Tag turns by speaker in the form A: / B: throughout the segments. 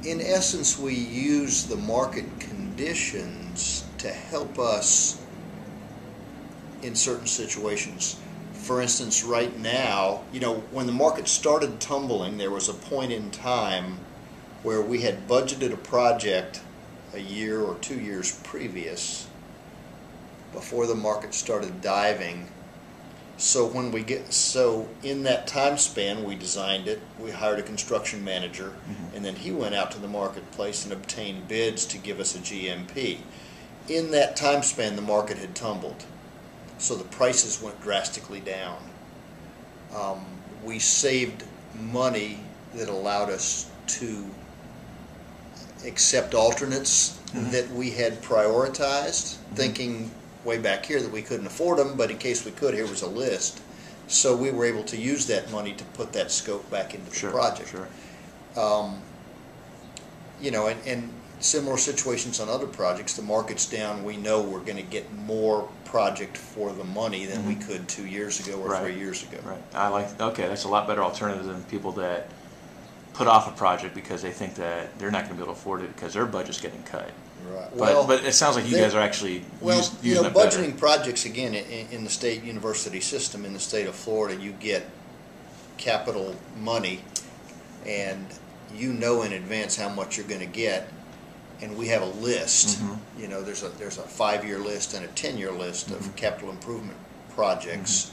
A: in essence, we use the market conditions to help us in certain situations. For instance, right now, when the market started tumbling, there was a point in time where we had budgeted a project a year or 2 years previous before the market started diving. So in that time span, we designed it, we hired a construction manager, and then he went out to the marketplace and obtained bids to give us a GMP. In that time span, the market had tumbled, so the prices went drastically down. We saved money that allowed us to accept alternates that we had prioritized, thinking way back here that we couldn't afford them, but in case we could, here was a list. So we were able to use that money to put that scope back into the project.
B: Sure.
A: And similar situations on other projects. The market's down. We know we're going to get more project for the money than we could 2 years ago or 3 years ago.
B: Right. Okay, that's a lot better alternative than people that put off a project because they think that they're not going to be able to afford it because their budget's getting cut.
A: Right.
B: But it sounds like you guys are actually using it
A: budgeting
B: better.
A: projects, again, in the state university system in the state of Florida, you get capital money, and you know in advance how much you're going to get, and we have a list. There's a 5-year list and a 10-year list of capital improvement projects,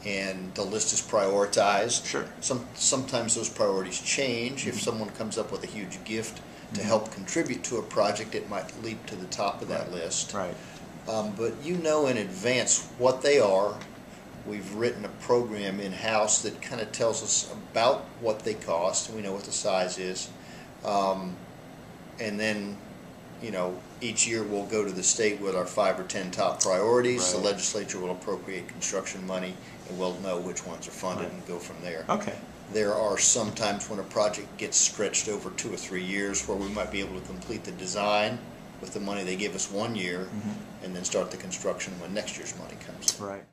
A: and the list is prioritized.
B: Sure.
A: Sometimes those priorities change. If someone comes up with a huge gift to help contribute to a project, it might leap to the top of that list.
B: Right.
A: But in advance what they are. We've written a program in-house that kind of tells us about what they cost, and we know what the size is. And then, each year we'll go to the state with our 5 or 10 top priorities. The legislature will appropriate construction money, and we'll know which ones are funded and go from there.
B: Okay.
A: There are some times when a project gets stretched over 2 or 3 years where we might be able to complete the design with the money they give us 1 year and then start the construction when next year's money comes.
B: Right.